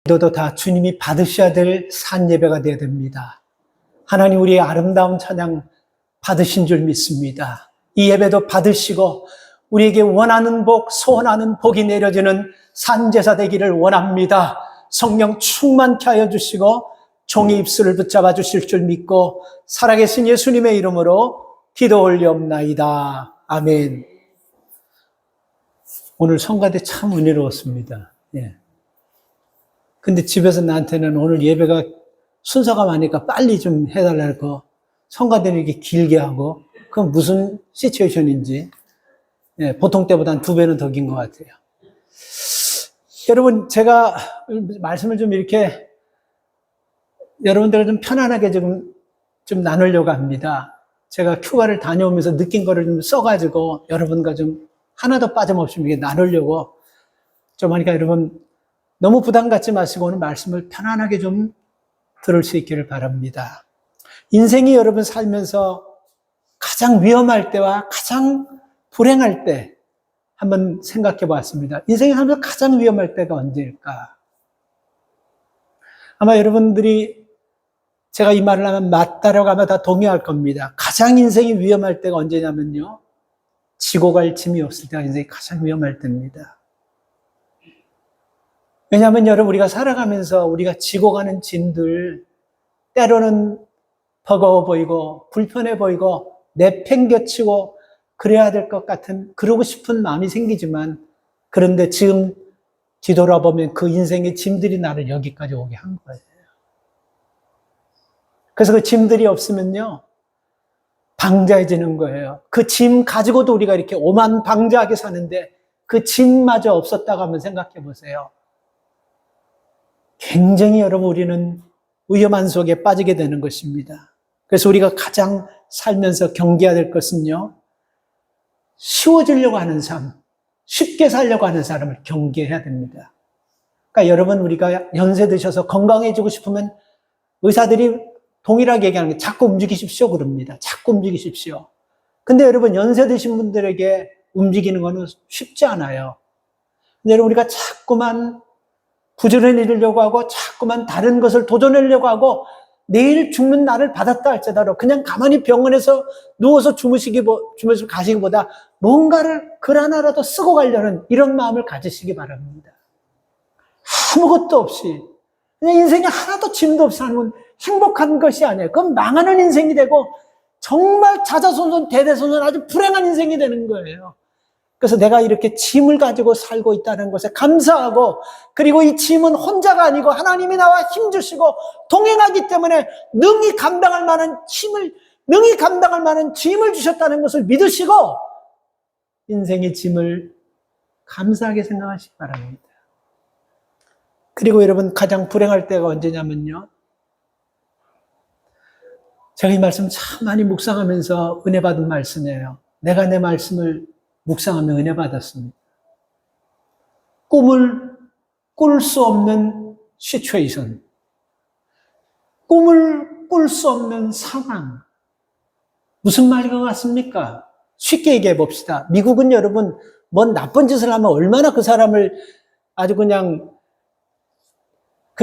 기도도 다 주님이 받으셔야 될 산 예배가 되어야 됩니다. 하나님 우리의 아름다운 찬양 받으신 줄 믿습니다. 이 예배도 받으시고 우리에게 원하는 복, 소원하는 복이 내려지는 산제사 되기를 원합니다. 성령 충만케 하여 주시고 종의 입술을 붙잡아 주실 줄 믿고 살아계신 예수님의 이름으로 기도 올리옵나이다. 아멘. 오늘 성가대 참 은혜로웠습니다. 예. 근데 집에서 나한테는 오늘 예배가 순서가 많으니까 빨리 좀 해달라고 성가대는 이렇게 길게 하고 그건 무슨 시츄에이션인지 예, 보통 때보다 한 2배는 더 긴 것 같아요. 여러분 제가 말씀을 좀 이렇게 여러분들과 좀 편안하게 좀 나누려고 합니다. 제가 휴가를 다녀오면서 느낀 거를 좀 써가지고 여러분과 좀 하나도 빠짐없이 이렇게 나누려고 좀 하니까 여러분 너무 부담 갖지 마시고 오늘 말씀을 편안하게 좀 들을 수 있기를 바랍니다. 인생이 여러분 살면서 가장 위험할 때와 가장 불행할 때 한번 생각해 보았습니다. 인생이 살면서 가장 위험할 때가 언제일까? 아마 여러분들이 제가 이 말을 하면 맞다라고 하면 다 동의할 겁니다. 가장 인생이 위험할 때가 언제냐면요. 지고 갈 짐이 없을 때가 인생이 가장 위험할 때입니다. 왜냐하면 여러분 우리가 살아가면서 우리가 지고 가는 짐들 때로는 버거워 보이고 불편해 보이고 내팽겨치고 그래야 될 것 같은 그러고 싶은 마음이 생기지만 그런데 지금 뒤돌아보면 그 인생의 짐들이 나를 여기까지 오게 한 거예요. 그래서 그 짐들이 없으면요 방자해지는 거예요. 그 짐 가지고도 우리가 이렇게 오만방자하게 사는데 그 짐마저 없었다고 한번 생각해 보세요. 굉장히 여러분 우리는 위험한 속에 빠지게 되는 것입니다. 그래서 우리가 가장 살면서 경계해야 될 것은요. 쉬워지려고 하는 삶, 쉽게 살려고 하는 사람을 경계해야 됩니다. 그러니까 여러분 우리가 연세 드셔서 건강해지고 싶으면 의사들이 동일하게 얘기하는 게 자꾸 움직이십시오 그럽니다. 자꾸 움직이십시오. 근데 여러분 연세 드신 분들에게 움직이는 거는 쉽지 않아요. 근데 여러분 우리가 자꾸만 부지런해지려고 하고 자꾸만 다른 것을 도전하려고 하고 내일 죽는 날을 받았다 할지라도 그냥 가만히 병원에서 누워서 주무시고 가시기보다 뭔가를 글 하나라도 쓰고 가려는 이런 마음을 가지시기 바랍니다. 아무것도 없이 그냥 인생에 하나도 짐도 없이 사는 건 행복한 것이 아니에요. 그건 망하는 인생이 되고 정말 자자손손 대대손손 아주 불행한 인생이 되는 거예요. 그래서 내가 이렇게 짐을 가지고 살고 있다는 것에 감사하고 그리고 이 짐은 혼자가 아니고 하나님이 나와 힘주시고 동행하기 때문에 능히 감당할 만한 짐을 주셨다는 것을 믿으시고 인생의 짐을 감사하게 생각하시기 바랍니다. 그리고 여러분 가장 불행할 때가 언제냐면요. 제가 이 말씀 참 많이 묵상하면서 은혜 받은 말씀이에요. 내가 내 말씀을 묵상하며 은혜 받았습니다. 꿈을 꿀 수 없는 시츄에이션, 꿈을 꿀 수 없는 상황. 무슨 말인 것 같습니까? 쉽게 얘기해 봅시다. 미국은 여러분 뭔 나쁜 짓을 하면 얼마나 그 사람을 아주 그냥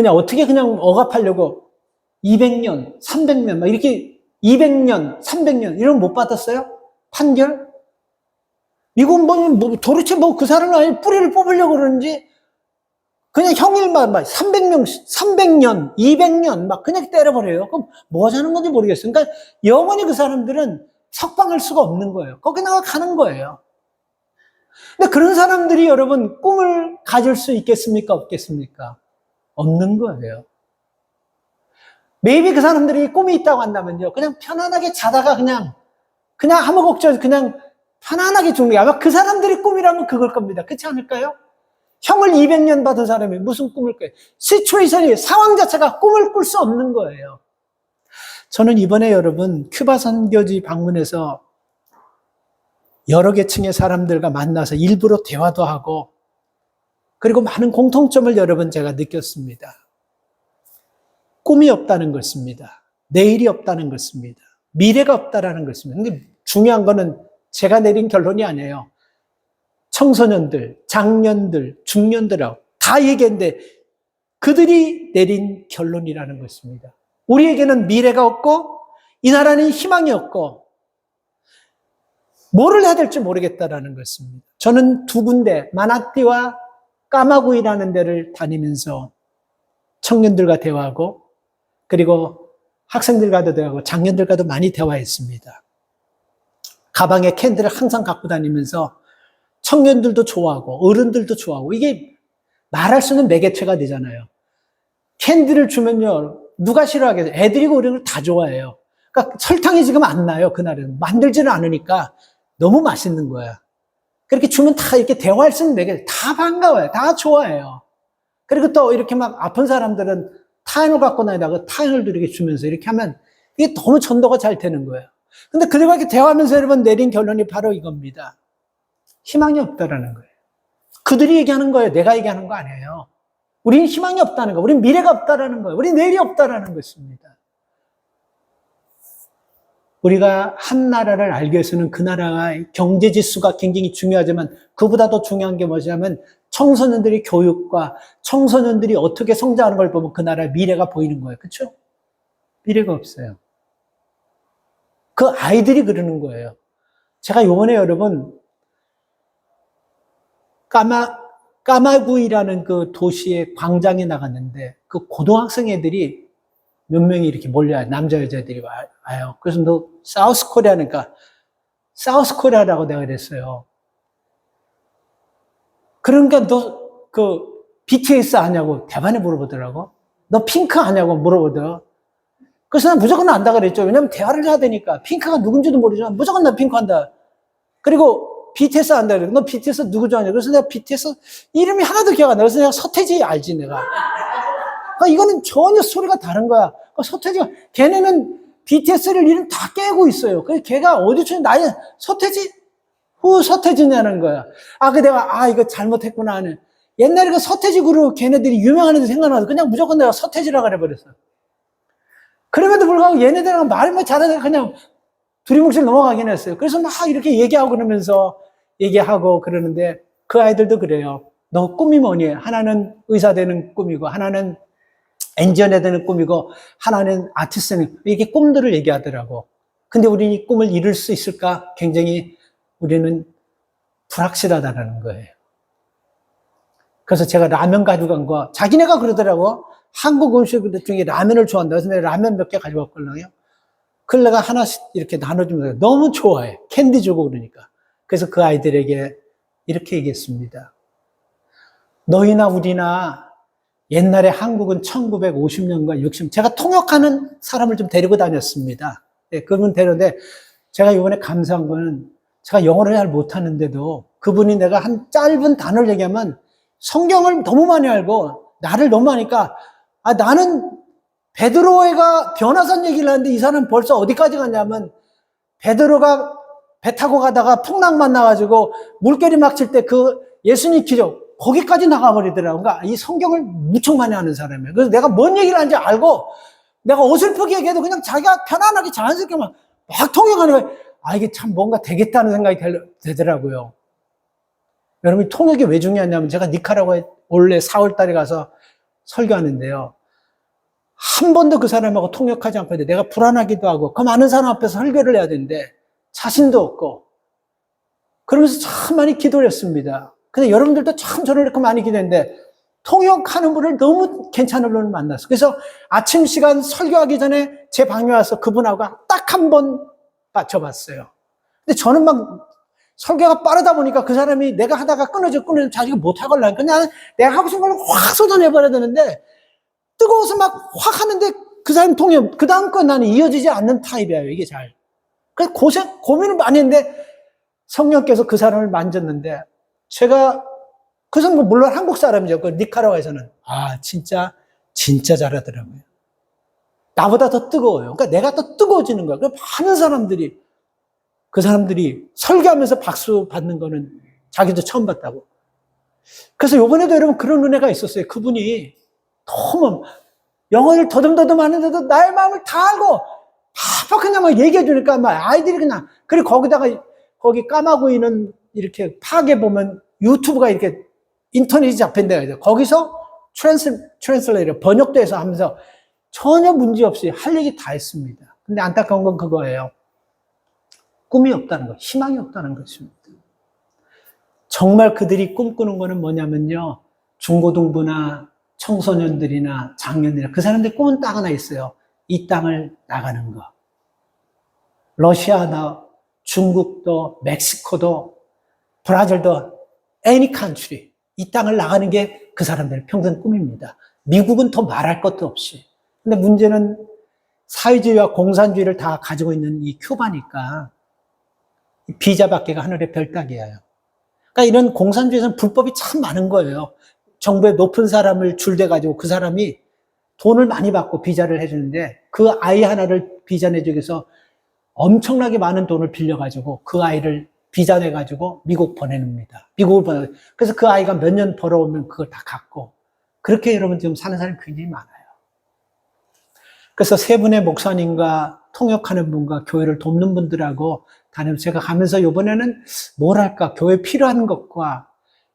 어떻게 그냥 억압하려고 200년, 300년 막 이렇게 200년, 300년 이런 거 못 받았어요? 판결? 미국은 도대체 그 사람을 아예 뿌리를 뽑으려고 그러는지 그냥 형일만 300년, 200년 막 그냥 때려버려요. 그럼 뭐 하자는 건지 모르겠어요. 그러니까 영원히 그 사람들은 석방할 수가 없는 거예요. 거기 나가 가는 거예요. 근데 그런 사람들이 여러분 꿈을 가질 수 있겠습니까? 없겠습니까? 없는 거예요. maybe 그 사람들이 꿈이 있다고 한다면요. 그냥 편안하게 자다가 그냥 아무 걱정 없이 그냥 편안하게 죽는 게 아마 그 사람들의 꿈이라면 그걸 겁니다. 그렇지 않을까요? 형을 200년 받은 사람이 무슨 꿈을 꿔요? 시츄에이션이 상황 자체가 꿈을 꿀 수 없는 거예요. 저는 이번에 여러분 큐바 선교지 방문해서 여러 계층의 사람들과 만나서 일부러 대화도 하고 그리고 많은 공통점을 여러분 제가 느꼈습니다. 꿈이 없다는 것입니다. 내일이 없다는 것입니다. 미래가 없다라는 것입니다. 근데 중요한 거는 제가 내린 결론이 아니에요. 청소년들, 장년들, 중년들하고 다 얘기했는데 그들이 내린 결론이라는 것입니다. 우리에게는 미래가 없고 이 나라는 희망이 없고 뭐를 해야 될지 모르겠다라는 것입니다. 저는 두 군데 마나티와 까마구이라는 데를 다니면서 청년들과 대화하고 그리고 학생들과도 대화하고 장년들과도 많이 대화했습니다. 가방에 캔들을 항상 갖고 다니면서 청년들도 좋아하고 어른들도 좋아하고 이게 말할 수 있는 매개체가 되잖아요. 캔들을 주면요 누가 싫어하겠어요? 애들이고 어른을 다 좋아해요. 그러니까 설탕이 지금 안 나요. 그날은 만들지는 않으니까 너무 맛있는 거야. 그렇게 주면 다 이렇게 대화할 수 있는 매개체 다 반가워요. 다 좋아해요. 그리고 또 이렇게 막 아픈 사람들은 타인을 갖고 나다가 타인을 이렇게 주면서 이렇게 하면 이게 너무 전도가 잘 되는 거예요. 근데 그들과 이렇게 대화하면서 여러분 내린 결론이 바로 이겁니다. 희망이 없다라는 거예요. 그들이 얘기하는 거예요. 내가 얘기하는 거 아니에요. 우리는 희망이 없다는 거, 우리는 미래가 없다라는 거예요. 우리는 내일이 없다라는 것입니다. 우리가 한 나라를 알기 위해서는 그 나라의 경제 지수가 굉장히 중요하지만 그보다 더 중요한 게 뭐냐면 청소년들의 교육과 청소년들이 어떻게 성장하는 걸 보면 그 나라의 미래가 보이는 거예요. 그렇죠? 미래가 없어요. 그 아이들이 그러는 거예요. 제가 요번에 여러분 까마구이라는 그 도시의 광장에 나갔는데 그 고등학생 애들이 몇 명이 이렇게 몰려요. 남자 여자들이 와요. 그래서 너 사우스 코리아니까 사우스 코리아라고 내가 그랬어요. 그러니까 너 그 BTS 아냐고 대반에 물어보더라고. 너 핑크 아냐고 물어보더라고. 그래서 난 무조건 안다 그랬죠. 왜냐면 대화를 해야 되니까. 핑크가 누군지도 모르지만 무조건 나 핑크 한다. 그리고 BTS 안다 그래. 너 BTS 누구 좋아하냐? 그래서 내가 BTS 이름이 하나도 기억 안 나. 그래서 내가 서태지 알지 내가. 그러니까 이거는 전혀 소리가 다른 거야. 그러니까 서태지가 걔네는 BTS를 이름 다 깨고 있어요. 그래서 걔가 어디서 나이 서태지? 후 서태지냐는 거야. 그 내가 이거 잘못했구나 하는. 옛날에 그 서태지 그룹 걔네들이 유명한 애들 생각나서 그냥 무조건 내가 서태지라고 그래버렸어. 그럼에도 불구하고 얘네들이랑 말을 뭐 잘하다가 그냥 두리뭉실 넘어가긴 했어요. 그래서 막 이렇게 얘기하고 그러면서 얘기하고 그러는데 그 아이들도 그래요. 너 꿈이 뭐니? 하나는 의사 되는 꿈이고 하나는 엔지니어 되는 꿈이고 하나는 아티스트는 이렇게 꿈들을 얘기하더라고. 근데 우리는 이 꿈을 이룰 수 있을까? 굉장히 우리는 불확실하다는 거예요. 그래서 제가 라면 가져간 거 자기네가 그러더라고. 한국 음식 중에 라면을 좋아한다. 그래서 내가 라면 몇 개 가져왔거든요. 그걸 내가 하나씩 이렇게 나눠주면서 너무 좋아해. 캔디 주고 그러니까. 그래서 그 아이들에게 이렇게 얘기했습니다. 너희나 우리나 옛날에 한국은 1950년과 60년, 제가 통역하는 사람을 좀 데리고 다녔습니다. 네, 그분 데려는데 제가 이번에 감사한 거는 제가 영어를 잘 못하는데도 그분이 내가 한 짧은 단어를 얘기하면 성경을 너무 많이 알고 나를 너무 하니까 나는 베드로가 변화산 얘기를 하는데 이 사람은 벌써 어디까지 갔냐면 베드로가 배 타고 가다가 풍랑 만나가지고 물결이 막 칠 때 그 예수님 기적 거기까지 나가버리더라고요. 그러니까 이 성경을 무척 많이 아는 사람이에요. 그래서 내가 뭔 얘기를 하는지 알고 내가 어설프게 얘기해도 그냥 자기가 편안하게 자연스럽게 막 통역하는 거예요. 이게 참 뭔가 되겠다는 생각이 되더라고요. 여러분 통역이 왜 중요하냐면 제가 니카라과에 원래 4월 달에 가서 설교하는데요. 한 번도 그 사람하고 통역하지 않고 있는데 내가 불안하기도 하고 그 많은 사람 앞에서 설교를 해야 되는데 자신도 없고 그러면서 참 많이 기도를 했습니다. 근데 여러분들도 참 저를 이렇게 많이 기도했는데 통역하는 분을 너무 괜찮은 분을 만났어요. 그래서 아침 시간 설교하기 전에 제 방에 와서 그분하고 딱 한 번 맞춰봤어요. 근데 저는 막 설교가 빠르다 보니까 그 사람이 내가 하다가 끊어져 자기가 못하고 하려니까 그냥 내가 하고 싶은 걸 확 쏟아내버려야 되는데 뜨거워서 막 확 하는데 그 사람 통역, 그 다음 건 나는 이어지지 않는 타입이에요, 이게 잘. 그래서 고민을 많이 했는데 성령께서 그 사람을 만졌는데 제가 그 사람은 물론 한국 사람이죠. 그 니카라과에서는 진짜 잘하더라고요. 나보다 더 뜨거워요. 그러니까 내가 더 뜨거워지는 거야. 그 많은 사람들이 그 사람들이 설교하면서 박수 받는 거는 자기도 처음 봤다고. 그래서 이번에도 여러분 그런 은혜가 있었어요. 그분이 너무 영어를 더듬더듬 하는데도 나의 마음을 다 알고 팍팍 그냥 막 얘기해 주니까 막 아이들이 그냥 그리고 거기 까마구이는 이렇게 파악해 보면 유튜브가 이렇게 인터넷이 잡힌 데가 있어요. 거기서 트랜슬레이터, 번역돼서 하면서 전혀 문제없이 할 얘기 다 했습니다. 근데 안타까운 건 그거예요. 꿈이 없다는 거, 희망이 없다는 것입니다. 정말 그들이 꿈꾸는 거는 뭐냐면요. 중고등부나 청소년들이나 장년들이나 그 사람들 꿈은 딱 하나 있어요. 이 땅을 나가는 거. 러시아나 중국도 멕시코도 브라질도 any country 이 땅을 나가는 게 그 사람들의 평생 꿈입니다. 미국은 더 말할 것도 없이. 근데 문제는 사회주의와 공산주의를 다 가지고 있는 이 큐바니까 비자 받기가 하늘의 별 따기예요. 그러니까 이런 공산주의에서는 불법이 참 많은 거예요. 정부의 높은 사람을 줄대가지고 그 사람이 돈을 많이 받고 비자를 해주는데 그 아이 하나를 비자 내주기 위해서 엄청나게 많은 돈을 빌려가지고 그 아이를 비자 내가지고 미국 보내놓습니다. 미국을 보내. 그래서 그 아이가 몇 년 벌어오면 그걸 다 갖고 그렇게 여러분 지금 사는 사람이 굉장히 많아요. 그래서 세 분의 목사님과 통역하는 분과 교회를 돕는 분들하고 다니면서 제가 가면서 이번에는 뭘 할까 교회 필요한 것과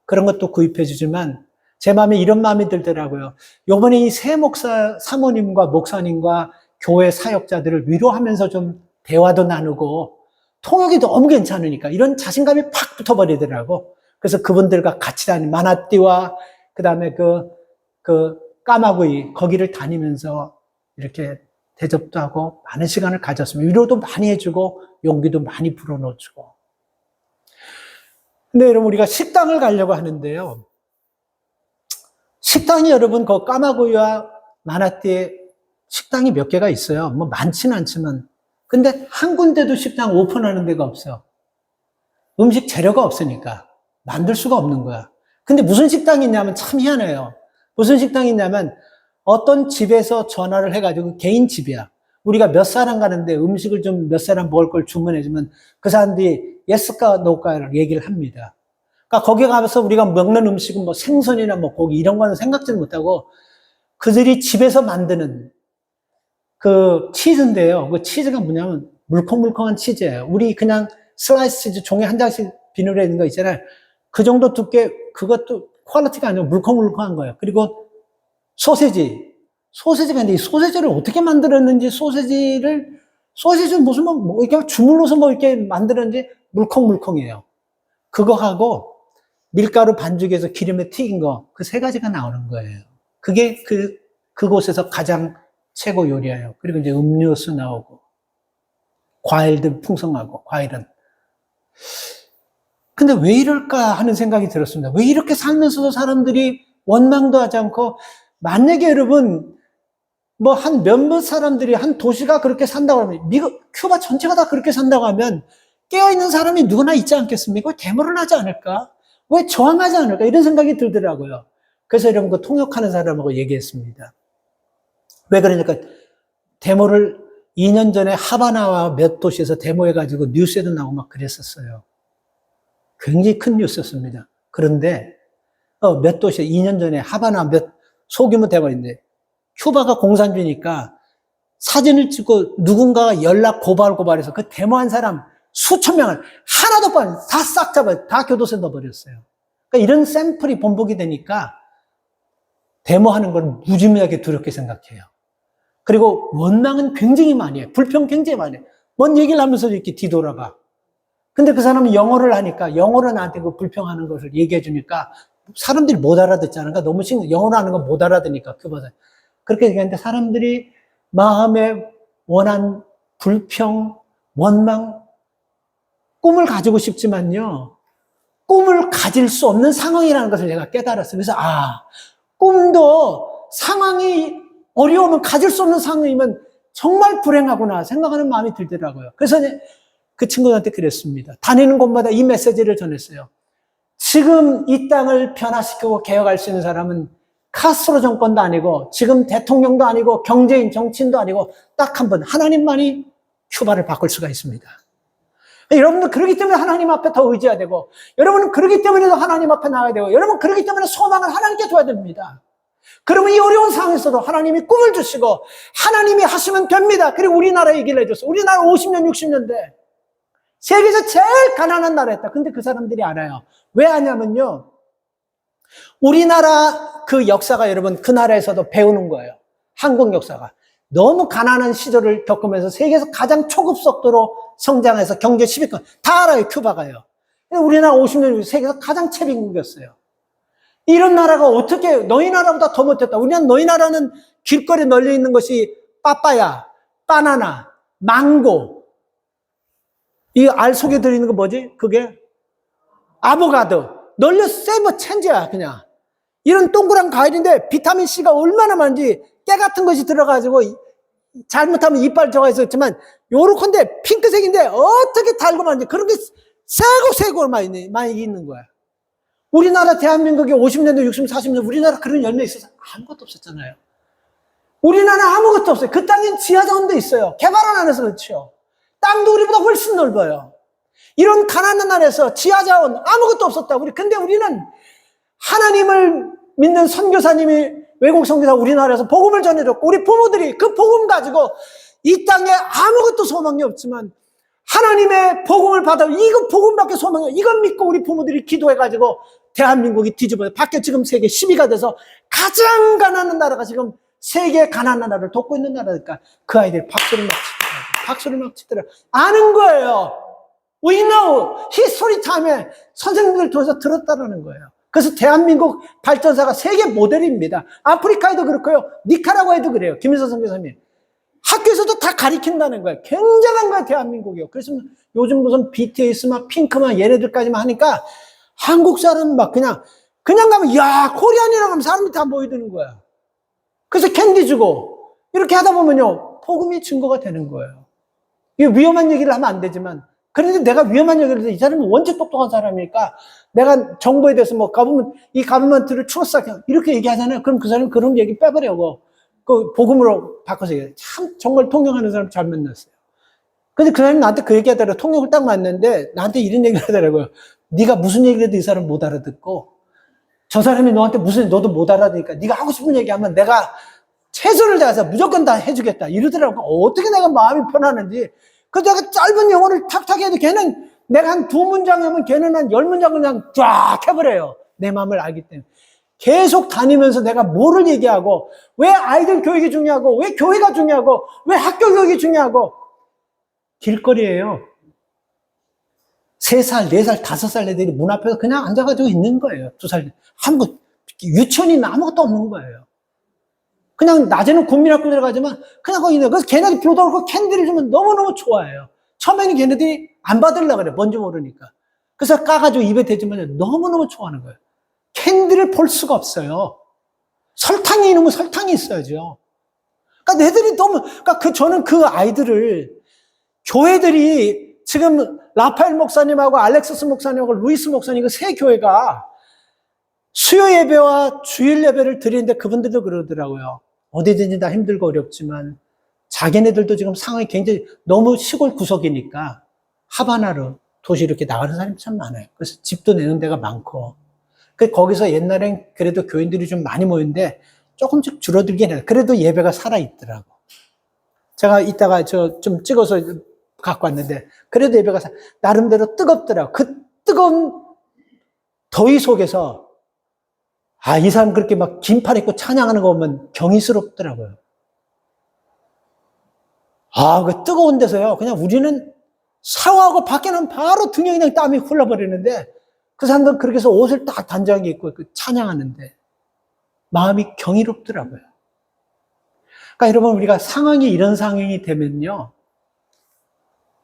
그런 것도 구입해 주지만 제 마음에 이런 마음이 들더라고요. 이번에 이 세 목사 사모님과 목사님과 교회 사역자들을 위로하면서 좀 대화도 나누고 통역이 너무 괜찮으니까 이런 자신감이 팍 붙어버리더라고. 그래서 그분들과 같이 다니는 마나띠와 그 다음에 그 까마구이 거기를 다니면서 이렇게 대접도 하고 많은 시간을 가졌습니다. 위로도 많이 해주고 용기도 많이 불어넣어주고. 근데 여러분 우리가 식당을 가려고 하는데요. 식당이 여러분 그 까마구이와 마나띠에 식당이 몇 개가 있어요. 뭐 많지는 않지만. 근데 한 군데도 식당 오픈하는 데가 없어요. 음식 재료가 없으니까 만들 수가 없는 거야. 근데 무슨 식당이 있냐면 참 희한해요. 무슨 식당이 있냐면 어떤 집에서 전화를 해가지고 개인 집이야. 우리가 몇 사람 가는데 음식을 좀 몇 사람 먹을 걸 주문해주면 그 사람들이 예스까 노까를 얘기를 합니다. 그러니까 거기 가서 우리가 먹는 음식은 뭐 생선이나 뭐 고기 이런 거는 생각지도 못하고 그들이 집에서 만드는 그 치즈인데요. 그 치즈가 뭐냐면 물컹물컹한 치즈예요. 우리 그냥 슬라이스 치즈 종이 한 장씩 비누에 있는 거 있잖아요. 그 정도 두께 그것도 퀄리티가 아니고 물컹물컹한 거예요. 그리고 소세지가 있는데 이 소세지를 어떻게 만들었는지 소세지는 무슨 뭐 이렇게 주물러서 뭐 이렇게 만들었는지 물컹물컹해요. 그거하고 밀가루 반죽해서 기름에 튀긴 거 그 세 가지가 나오는 거예요. 그게 그곳에서 가장 최고 요리예요. 그리고 이제 음료수 나오고 과일들 풍성하고 과일은. 근데 왜 이럴까 하는 생각이 들었습니다. 왜 이렇게 살면서도 사람들이 원망도 하지 않고 만약에 여러분 뭐 한 몇몇 사람들이 한 도시가 그렇게 산다고 하면 미국 큐바 전체가 다 그렇게 산다고 하면 깨어있는 사람이 누구나 있지 않겠습니까? 왜 데모를 하지 않을까? 왜 저항하지 않을까? 이런 생각이 들더라고요. 그래서 여러분 그 통역하는 사람하고 얘기했습니다. 왜 그러니까 데모를 2년 전에 하바나와 몇 도시에서 데모해가지고 뉴스에도 나오고 막 그랬었어요. 굉장히 큰 뉴스였습니다. 그런데 몇 도시에 2년 전에 하바나 소규모 데모인데 큐바가 공산주의니까 사진을 찍고 누군가가 연락 고발해서 그 데모한 사람 수천 명을 하나도 다 싹 잡아요. 다 교도소에 넣어버렸어요. 그러니까 이런 샘플이 번복이 되니까 데모하는 걸 무지무지하게 두렵게 생각해요. 그리고 원망은 굉장히 많이 해요. 불평 굉장히 많이 해요. 뭔 얘기를 하면서 이렇게 뒤돌아봐. 근데 그 사람은 영어를 하니까 영어로 나한테 그 불평하는 것을 얘기해 주니까 사람들이 못 알아듣잖아. 그러니까 너무 영어로 하는 건 못 알아듣니까 큐바에서. 그렇게 얘기하는데 사람들이 마음에 원한 불평, 원망, 꿈을 가지고 싶지만요. 꿈을 가질 수 없는 상황이라는 것을 제가 깨달았어요. 그래서 꿈도 상황이 어려우면 가질 수 없는 상황이면 정말 불행하구나 생각하는 마음이 들더라고요. 그래서 그 친구들한테 그랬습니다. 다니는 곳마다 이 메시지를 전했어요. 지금 이 땅을 변화시키고 개혁할 수 있는 사람은 카스트로 정권도 아니고 지금 대통령도 아니고 경제인, 정치인도 아니고 딱 한 번 하나님만이 큐바를 바꿀 수가 있습니다. 여러분들 그러기 때문에 하나님 앞에 더 의지해야 되고 여러분은 그러기 때문에 더 하나님 앞에 나가야 되고 여러분 그러기 때문에 소망을 하나님께 줘야 됩니다. 그러면 이 어려운 상황에서도 하나님이 꿈을 주시고 하나님이 하시면 됩니다. 그리고 우리나라 얘기를 해줬어요. 우리나라 50년, 60년대 세계에서 제일 가난한 나라였다. 근데 그 사람들이 알아요. 왜 아냐면요. 우리나라 그 역사가 여러분 그 나라에서도 배우는 거예요. 한국 역사가. 너무 가난한 시절을 겪으면서 세계에서 가장 초급 속도로 성장해서 경제 10위권. 다 알아요, 큐바가요. 우리나라 50년 세계에서 가장 최빈국이었어요. 이런 나라가 어떻게 너희 나라보다 더 못했다. 우리는 너희 나라는 길거리에 널려 있는 것이 빠빠야, 바나나, 망고. 이 알 속에 들어있는 거 뭐지? 그게 아보가도. 널려 세버 천재야 그냥. 이런 동그란 과일인데 비타민C가 얼마나 많은지 깨 같은 것이 들어가지고 잘못하면 이빨 저가 있었지만 요렇건데 핑크색인데 어떻게 달고 많은지 그런 게 세고 많이 있는 거야. 우리나라 대한민국이 50년대, 60년, 40년 우리나라 그런 열매 있어서 아무것도 없었잖아요. 우리나라 아무것도 없어요. 그 땅엔 지하자원도 있어요. 개발은 안 해서 그렇죠. 땅도 우리보다 훨씬 넓어요. 이런 가난한 나라에서 지하자원 아무것도 없었다. 근데 우리는 하나님을 믿는 선교사님이 외국 선교사 우리나라에서 복음을 전해줬고 우리 부모들이 그 복음 가지고 이 땅에 아무것도 소망이 없지만 하나님의 복음을 받아 이거 복음밖에 소망이 없어. 이걸 믿고 우리 부모들이 기도해가지고 대한민국이 뒤집어요. 밖에 지금 세계 10위가 돼서 가장 가난한 나라가 지금 세계 가난한 나라를 돕고 있는 나라니까 그 아이들이 박수를 막 치더라고요. 아는 거예요. We know. 히스토리 타임에 선생님들 통해서 들었다라는 거예요. 그래서 대한민국 발전사가 세계 모델입니다. 아프리카에도 그렇고요. 니카라과에도 그래요. 김일성 선교사님. 학교에서도 다 가리킨다는 거예요. 굉장한 거예요, 대한민국이요. 그래서 요즘 무슨 BTS 막 핑크만 얘네들까지만 하니까 한국 사람은 막 그냥 가면 야, 코리안이라고 하면 사람들이 다 모여드는 거야. 그래서 캔디 주고 이렇게 하다 보면요. 복음이 증거가 되는 거예요. 이게 위험한 얘기를 하면 안 되지만 그런데 내가 위험한 얘기를 해서 이 사람은 원체 똑똑한 사람이니까 내가 정보에 대해서 뭐 이 가버먼트를 추스하게 이렇게 얘기하잖아요. 그럼 그 사람은 그런 얘기 빼버려고 그 복음으로 바꿔서 얘기해요. 참 정말 통역하는 사람 잘 만났어요. 근데 그 사람이 나한테 그 얘기하더라고요. 통역을 딱 맞는데 나한테 이런 얘기를 하더라고요. 네가 무슨 얘기를 해도 이 사람 못 알아듣고 저 사람이 너한테 너도 못 알아듣으니까 네가 하고 싶은 얘기하면 내가 최선을 다해서 무조건 다 해주겠다 이러더라고요. 어떻게 내가 마음이 편하는지. 그래서 내가 짧은 영어를 탁탁 해도 걔는 내가 한 2문장 하면 걔는 한 10문장을 그냥 쫙 해버려요. 내 마음을 알기 때문에. 계속 다니면서 내가 뭐를 얘기하고 왜 아이들 교육이 중요하고 왜 교회가 중요하고 왜 학교 교육이 중요하고 길거리에요. 3살, 4살, 5살 애들이 문 앞에서 그냥 앉아가지고 있는 거예요. 2살. 유치원이나 아무것도 없는 거예요. 그냥 낮에는 국민학교 들어가지만 그냥 거기 있는 거예요. 그래서 걔네들 비오다 오고 캔디를 주면 너무너무 좋아해요. 처음에는 걔네들이 안 받으려고 그래. 뭔지 모르니까. 그래서 까가지고 입에 대지만 너무너무 좋아하는 거예요. 캔디를 볼 수가 없어요. 설탕이 있으면 설탕이 있어야죠. 그러니까 애들이 그러니까 저는 그 아이들을 교회들이 지금 라파엘 목사님하고 알렉시스 목사님하고 루이스 목사님 그 세 교회가 수요 예배와 주일 예배를 드리는데 그분들도 그러더라고요. 어디든지 다 힘들고 어렵지만 자기네들도 지금 상황이 굉장히 너무 시골 구석이니까 하바나로 도시 이렇게 나가는 사람이 참 많아요. 그래서 집도 내는 데가 많고 거기서 옛날엔 그래도 교인들이 좀 많이 모였는데 조금씩 줄어들긴 해요. 그래도 예배가 살아있더라고. 제가 이따가 좀 찍어서 갖고 왔는데 그래도 예배가 나름대로 뜨겁더라고. 그 뜨거운 더위 속에서 이 사람 그렇게 막 긴팔 입고 찬양하는 거 보면 경이스럽더라고요. 그 뜨거운 데서요. 그냥 우리는 샤워하고 밖에 나면 바로 등에 그냥 땀이 흘러버리는데 그 사람들은 그렇게 해서 옷을 딱 단정하게 입고 찬양하는데 마음이 경이롭더라고요. 그러니까 여러분 우리가 상황이 이런 상황이 되면요.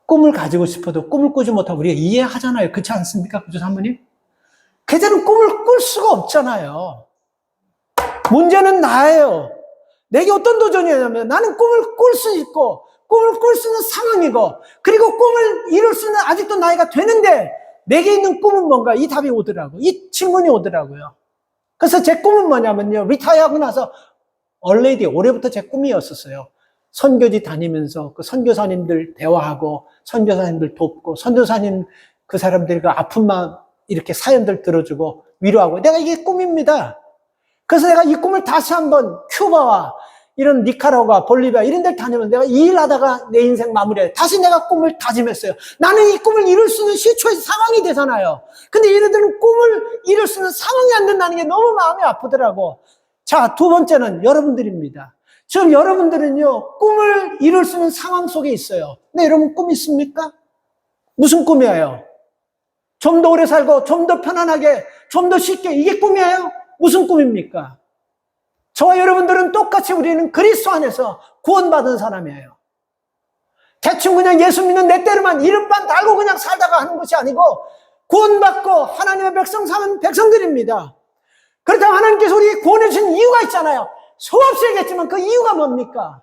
꿈을 가지고 싶어도 꿈을 꾸지 못하고 우리가 이해하잖아요. 그렇지 않습니까? 그죠, 사모님? 그들은 꿈을 꿀 수가 없잖아요. 문제는 나예요. 내게 어떤 도전이냐면 나는 꿈을 꿀 수 있고 꿈을 꿀 수 있는 상황이고 그리고 꿈을 이룰 수 있는 아직도 나이가 되는데 내게 있는 꿈은 뭔가 이 답이 오더라고요. 이 질문이 오더라고요. 그래서 제 꿈은 뭐냐면요. 리타이어하고 나서 얼레디 올해부터 제 꿈이었었어요. 선교지 다니면서 그 선교사님들 대화하고 선교사님들 돕고 선교사님 그 사람들과 아픈 마음 이렇게 사연들 들어주고 위로하고 내가 이게 꿈입니다. 그래서 내가 이 꿈을 다시 한번 큐바와 이런 니카라과, 볼리비아 이런 데를 다니면 내가 이 일하다가 내 인생 마무리해. 다시 내가 꿈을 다짐했어요. 나는 이 꿈을 이룰 수 있는 시초의 상황이 되잖아요. 근데 얘네들은 꿈을 이룰 수 있는 상황이 안 된다는 게 너무 마음이 아프더라고. 자, 두 번째는 여러분들입니다. 지금 여러분들은요, 꿈을 이룰 수 있는 상황 속에 있어요. 근데 여러분 꿈 있습니까? 무슨 꿈이에요? 좀 더 오래 살고, 좀 더 편안하게, 좀 더 쉽게, 이게 꿈이에요? 무슨 꿈입니까? 저와 여러분들은 똑같이 우리는 그리스도 안에서 구원받은 사람이에요. 대충 그냥 예수 믿는 내 때로만 이름만 달고 그냥 살다가 하는 것이 아니고 구원받고 하나님의 백성 삼은 백성들입니다. 그렇다면 하나님께서 우리 구원해 주신 이유가 있잖아요. 수없이 얘기했지만 그 이유가 뭡니까?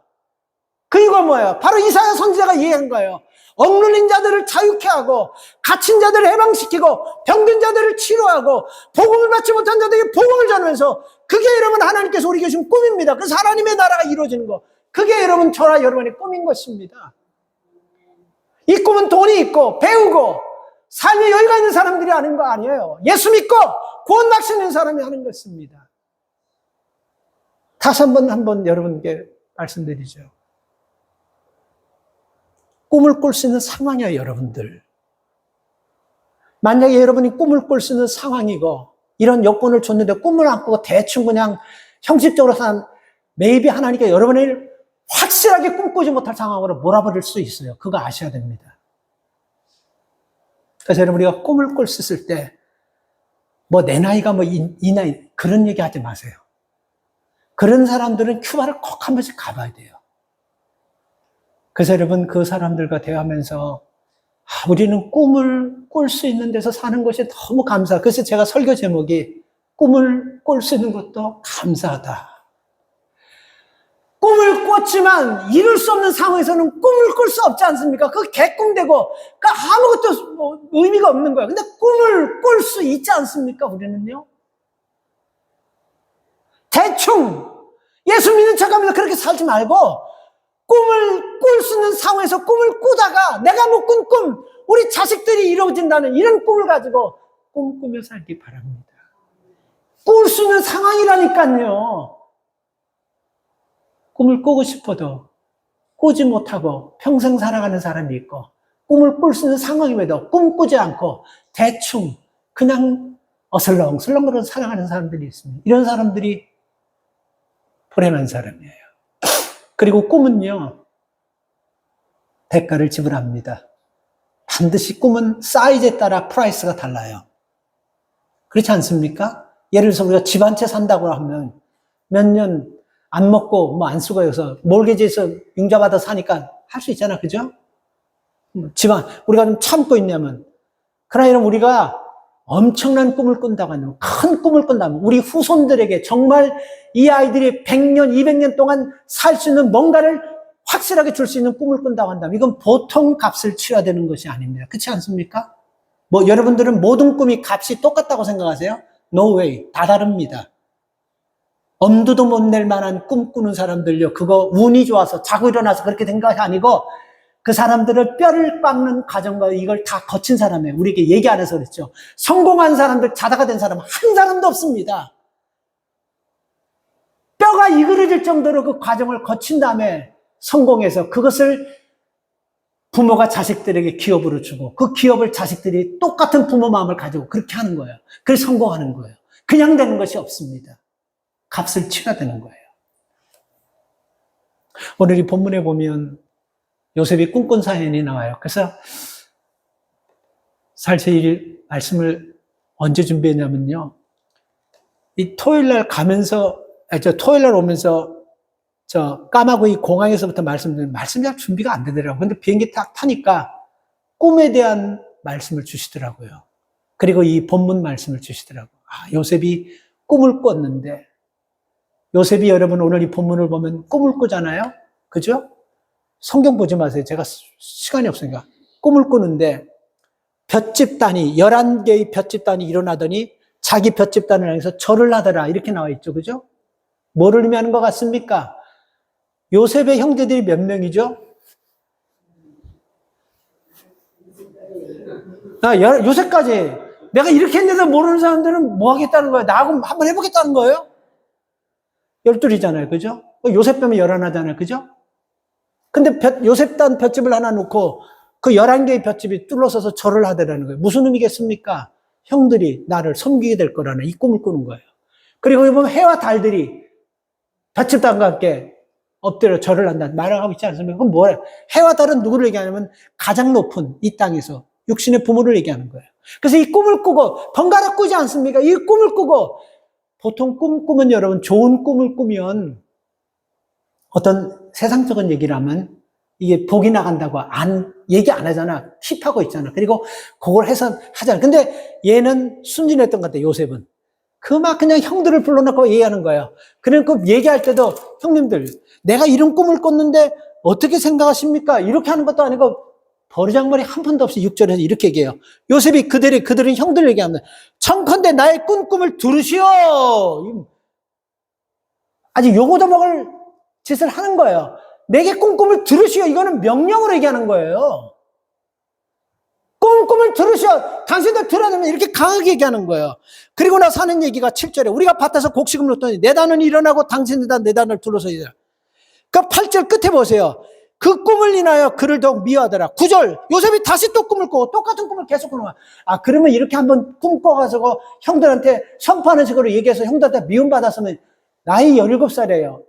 그 이유가 뭐예요? 바로 이사야 선지자가 얘기한 거예요. 억눌린 자들을 자유케 하고 갇힌 자들을 해방시키고 병든 자들을 치료하고 복음을 받지 못한 자들에게 복음을 전하면서 그게 여러분 하나님께서 우리에게 주신 꿈입니다. 그래서 하나님의 나라가 이루어지는 거, 그게 여러분 저와 여러분의 꿈인 것입니다. 이 꿈은 돈이 있고 배우고 삶의 여유가 있는 사람들이 하는 거 아니에요. 예수 믿고 구원 받는 사람이 하는 것입니다. 다시 한번 여러분께 말씀드리죠. 꿈을 꿀 수 있는 상황이에요, 여러분들. 만약에 여러분이 꿈을 꿀 수 있는 상황이고 이런 여건을 줬는데 꿈을 안 꾸고 대충 그냥 형식적으로 산 maybe 하나님께 여러분을 확실하게 꿈꾸지 못할 상황으로 몰아버릴 수 있어요. 그거 아셔야 됩니다. 그래서 여러분 우리가 꿈을 꿀 수 있을 때 뭐 내 나이가 뭐 이 나이 그런 얘기 하지 마세요. 그런 사람들은 큐바를 꼭 한 번씩 가봐야 돼요. 그래서 여러분 그 사람들과 대화하면서 우리는 꿈을 꿀 수 있는 데서 사는 것이 너무 감사하다. 그래서 제가 설교 제목이 꿈을 꿀 수 있는 것도 감사하다. 꿈을 꿨지만 이룰 수 없는 상황에서는 꿈을 꿀 수 없지 않습니까? 그거 개꿈되고 아무것도 뭐 의미가 없는 거야. 근데 꿈을 꿀 수 있지 않습니까? 우리는요. 대충 예수 믿는 척하면서 그렇게 살지 말고 꿈을 꿀 수 있는 상황에서 꿈을 꾸다가 내가 못 꾼 꿈, 우리 자식들이 이루어진다는 이런 꿈을 가지고 꿈꾸며 살기 바랍니다. 꿀 수 있는 상황이라니까요. 꿈을 꾸고 싶어도 꾸지 못하고 평생 살아가는 사람이 있고 꿈을 꿀 수 있는 상황임에도 꿈꾸지 않고 대충 그냥 어슬렁슬렁 살아가는 사람들이 있습니다. 이런 사람들이 불행한 사람이에요. 그리고 꿈은요, 대가를 지불합니다. 반드시 꿈은 사이즈에 따라 프라이스가 달라요. 그렇지 않습니까? 예를 들어서 우리가 집 한 채 산다고 하면 몇 년 안 먹고 뭐 안 쓰고 해서 몰개지에서 융자받아 사니까 할 수 있잖아. 그죠? 우리가 좀 참고 있냐면, 그러나 이런 우리가 엄청난 꿈을 꾼다고 하면, 큰 꿈을 꾼다면 우리 후손들에게 정말 이 아이들이 100년, 200년 동안 살 수 있는 뭔가를 확실하게 줄 수 있는 꿈을 꾼다고 한다면 이건 보통 값을 치러야 되는 것이 아닙니다. 그렇지 않습니까? 뭐 여러분들은 모든 꿈이 값이 똑같다고 생각하세요? No way. 다 다릅니다. 엄두도 못 낼 만한 꿈 꾸는 사람들요, 그거 운이 좋아서 자고 일어나서 그렇게 된 것이 아니고 그 사람들을 뼈를 깎는 과정과 이걸 다 거친 사람이에요. 우리에게 얘기 안 해서 그랬죠. 성공한 사람들, 자다가 된 사람은 한 사람도 없습니다. 뼈가 이그러질 정도로 그 과정을 거친 다음에 성공해서 그것을 부모가 자식들에게 기업으로 주고 그 기업을 자식들이 똑같은 부모 마음을 가지고 그렇게 하는 거예요. 그래서 성공하는 거예요. 그냥 되는 것이 없습니다. 값을 치러야 되는 거예요. 오늘 이 본문에 보면 요셉이 꿈꾼 사연이 나와요. 그래서 사실 이 말씀을 언제 준비했냐면요, 이 토요일날 가면서, 토요일날 오면서 까마귀 공항에서부터 말씀이 잘 준비가 안 되더라고요. 근데 비행기 딱 타니까 꿈에 대한 말씀을 주시더라고요. 그리고 이 본문 말씀을 주시더라고요. 요셉이 꿈을 꿨는데, 요셉이 여러분 오늘 이 본문을 보면 꿈을 꾸잖아요. 그죠? 성경 보지 마세요. 제가 시간이 없으니까. 꿈을 꾸는데 볏집단이 11개의 볏집단이 일어나더니 자기 볏집단을 향해서 절을 하더라. 이렇게 나와 있죠. 그죠? 뭐를 의미하는 것 같습니까? 요셉의 형제들이 몇 명이죠? 요셉까지. 내가 이렇게 했는데도 모르는 사람들은 뭐 하겠다는 거예요? 나하고 한번 해보겠다는 거예요? 12이잖아요. 그죠? 요셉 뱀이 11하잖아요. 그죠? 근데 요셉 단 볏짚을 하나 놓고 그 11개의 볏짚이 둘러서서 절을 하더라는 거예요. 무슨 의미겠습니까? 형들이 나를 섬기게 될 거라는 이 꿈을 꾸는 거예요. 그리고 여기 보면 해와 달들이 볏짚단과 함께 엎드려 절을 한다는 말을 하고 있지 않습니까? 그럼 뭐예요? 해와 달은 누구를 얘기하냐면 가장 높은 이 땅에서 육신의 부모를 얘기하는 거예요. 그래서 이 꿈을 꾸고 번갈아 꾸지 않습니까? 이 꿈을 꾸고 보통 꿈 꾸면 여러분 좋은 꿈을 꾸면 어떤 세상적인 얘기를 하면 이게 복이 나간다고 얘기 안 하잖아. 힙하고 있잖아. 그리고 그걸 해서 하잖아. 근데 얘는 순진했던 것 같아, 요셉은. 그냥 형들을 불러놓고 얘기하는 거예요. 그러니까 얘기할 때도 형님들, 내가 이런 꿈을 꿨는데 어떻게 생각하십니까? 이렇게 하는 것도 아니고 버르장머리 한 푼도 없이 6절에서 이렇게 얘기해요. 요셉이 그들은 형들 얘기합니다. 청컨대 나의 꿈을 들으시오. 아직 요거도 먹을 짓을 하는 거예요. 내게 꿈을 들으시오. 이거는 명령으로 얘기하는 거예요. 꿈을 들으시오. 당신들 들어내면 이렇게 강하게 얘기하는 거예요. 그리고 나서 하는 얘기가 7절에 우리가 밭에서 곡식을 놓더니 내 단은 일어나고 당신의 단 내 단을 둘러서 이제. 그 8절 끝에 보세요. 그 꿈을 인하여 그를 더욱 미워하더라. 9절 요셉이 다시 또 꿈을 꾸고 똑같은 꿈을 계속 꾸는 거야. 그러면 이렇게 한번 꿈 꿔가지고 형들한테 선포하는 식으로 얘기해서 형들한테 미움받았으면 나이 17살이에요.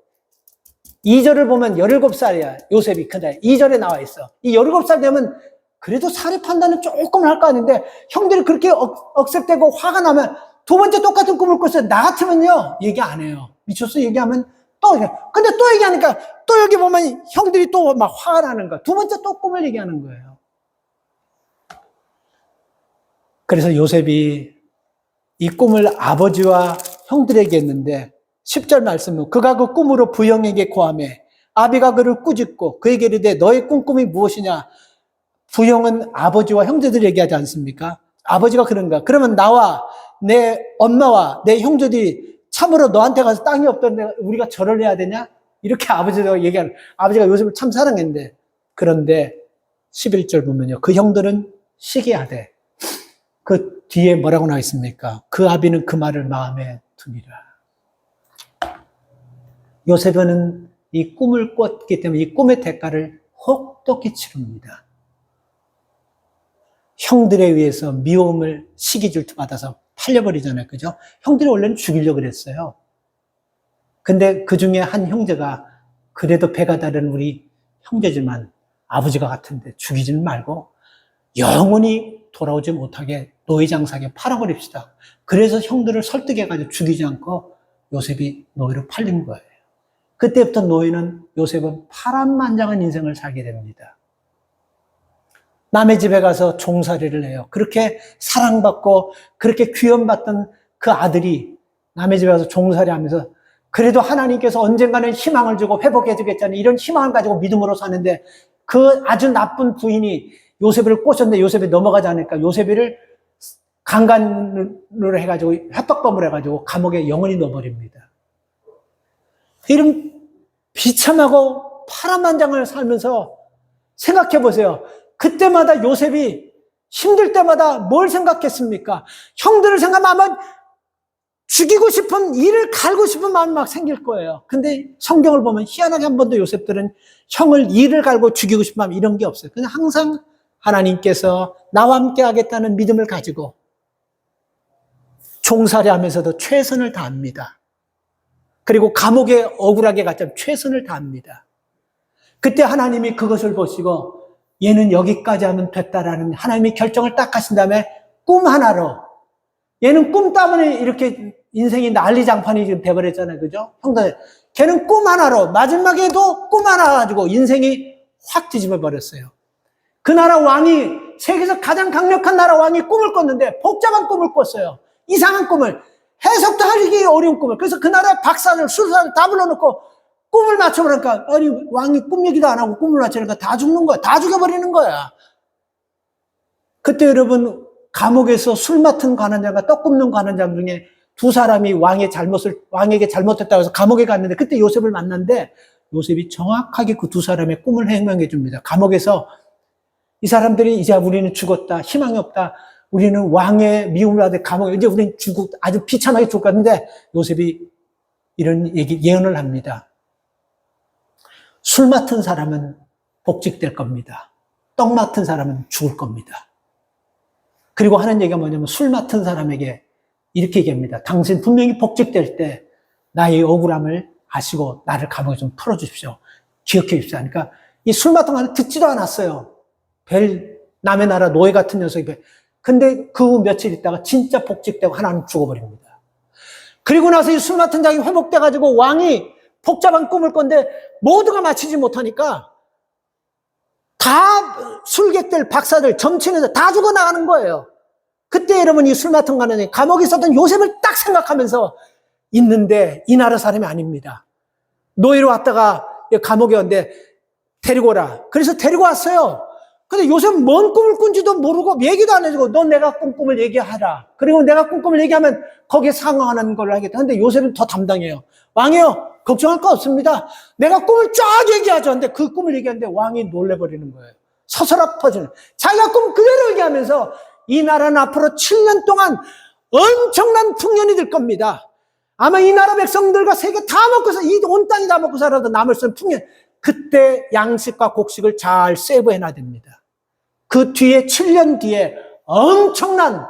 2절을 보면 17살이야. 요셉이 근데 2절에 나와 있어. 이 17살 되면 그래도 사례 판단은 조금 할 거 아닌데 형들이 그렇게 억셉되고 화가 나면 두 번째 똑같은 꿈을 꿨어요. 나 같으면요 얘기 안 해요. 미쳤어 얘기하면 또 근데 또 얘기하니까 또 여기 보면 형들이 또 막 화가 나는 거야. 두 번째 또 꿈을 얘기하는 거예요. 그래서 요셉이 이 꿈을 아버지와 형들에게 했는데 10절 말씀은 그가 그 꿈으로 부형에게 고하매 아비가 그를 꾸짖고 그에게 이르되 너의 꿈이 무엇이냐. 부형은 아버지와 형제들 얘기하지 않습니까? 아버지가 그런가. 그러면 나와 내 엄마와 내 형제들이 참으로 너한테 가서 땅이 없던데 우리가 절을 해야 되냐? 이렇게 아버지가 얘기하는. 아버지가 요셉을 참 사랑했는데 그런데 11절 보면요. 그 형들은 시기하되 그 뒤에 뭐라고 나와 있습니까? 그 아비는 그 말을 마음에 두니라. 요셉은 이 꿈을 꿨기 때문에 이 꿈의 대가를 혹독히 치릅니다. 형들에 의해서 미움을 시기질투 받아서 팔려버리잖아요. 그죠? 형들이 원래는 죽이려고 그랬어요. 근데 그 중에 한 형제가 그래도 배가 다른 우리 형제지만 아버지가 같은데 죽이지는 말고 영원히 돌아오지 못하게 노예장사하게 팔아버립시다. 그래서 형들을 설득해가지고 죽이지 않고 요셉이 노예로 팔린 거예요. 그때부터 노예는 요셉은 파란만장한 인생을 살게 됩니다. 남의 집에 가서 종살이를 해요. 그렇게 사랑받고 그렇게 귀염받던 그 아들이 남의 집에 가서 종살이 하면서 그래도 하나님께서 언젠가는 희망을 주고 회복해 주겠잖아요. 이런 희망을 가지고 믿음으로 사는데 그 아주 나쁜 부인이 요셉을 꼬셨는데 요셉이 넘어가지 않으니까 요셉이를 강간으로 해가지고 협박범을 해가지고 감옥에 영원히 넣어버립니다. 이런 비참하고 파란만장을 살면서 생각해 보세요. 그때마다 요셉이 힘들 때마다 뭘 생각했습니까? 형들을 생각하면 죽이고 싶은, 이를 갈고 싶은 마음이 막 생길 거예요. 근데 성경을 보면 희한하게 한 번도 요셉들은 형을 이를 갈고 죽이고 싶은 마음 이런 게 없어요. 그냥 항상 하나님께서 나와 함께 하겠다는 믿음을 가지고 종살이 하면서도 최선을 다합니다. 그리고 감옥에 억울하게 갔지만 최선을 다합니다. 그때 하나님이 그것을 보시고 얘는 여기까지 하면 됐다라는 하나님이 결정을 딱 하신 다음에 꿈 하나로, 얘는 꿈 때문에 이렇게 인생이 난리장판이 지금 돼버렸잖아요. 그죠? 형들, 걔는 꿈 하나로, 마지막에도 꿈 하나 가지고 인생이 확 뒤집어 버렸어요. 그 나라 왕이, 세계에서 가장 강력한 나라 왕이 꿈을 꿨는데 복잡한 꿈을 꿨어요. 이상한 꿈을, 해석도 하기 어려운 꿈을. 그래서 그 나라 박사를, 술사를 다 불러놓고 꿈을 맞춰보니까, 아니, 왕이 꿈 얘기도 안 하고 꿈을 맞추니까 다 죽는 거야. 다 죽여버리는 거야. 그때 여러분, 감옥에서 술 맡은 관원장과 떡 굽는 관원장 중에 두 사람이 왕에게 잘못했다고 해서 감옥에 갔는데 그때 요셉을 만났는데 요셉이 정확하게 그 두 사람의 꿈을 해명해 줍니다. 감옥에서 이 사람들이 이제 우리는 죽었다. 희망이 없다. 우리는 왕의 미움을 받아 감옥에 이제 우리는 아주 비참하게 죽을 것 같은데 요셉이 이런 예언을 합니다. 술 맡은 사람은 복직될 겁니다. 떡 맡은 사람은 죽을 겁니다. 그리고 하는 얘기가 뭐냐면 술 맡은 사람에게 이렇게 얘기합니다. 당신 분명히 복직될 때 나의 억울함을 아시고 나를 감옥에 좀 풀어주십시오. 기억해 주십시오. 그러니까 이 술 맡은 거는 듣지도 않았어요. 남의 나라 노예 같은 녀석이. 근데 그 후 며칠 있다가 진짜 복직되고 하나는 죽어버립니다. 그리고 나서 이 술 맡은 자가 회복돼가지고 왕이 복잡한 꿈을 꿨는데 모두가 맞히지 못하니까 다 술객들, 박사들, 점치는 다 죽어나가는 거예요. 그때 여러분 이 술 맡은 가는 감옥에 있었던 요셉을 딱 생각하면서 있는데 이 나라 사람이 아닙니다. 노예로 왔다가 감옥에 왔는데 데리고 오라. 그래서 데리고 왔어요. 근데 요셉은 뭔 꿈을 꾼지도 모르고 얘기도 안 해주고 넌 내가 꾼 꿈을 얘기하라. 그리고 내가 꾼 꿈을 얘기하면 거기에 상응하는 걸 하겠다. 근데 요셉은 더 담당해요. 왕이요, 걱정할 거 없습니다. 내가 꿈을 쫙 얘기하죠. 근데 그 꿈을 얘기하는데 왕이 놀래버리는 거예요. 서서락 퍼지는. 자기가 꿈 그대로 얘기하면서 이 나라는 앞으로 7년 동안 엄청난 풍년이 될 겁니다. 아마 이 나라 백성들과 세계 다 먹고서 이 온 땅이 다 먹고 살아도 남을 수 있는 풍년. 그때 양식과 곡식을 잘 세이브해놔야 됩니다. 그 뒤에 7년 뒤에 엄청난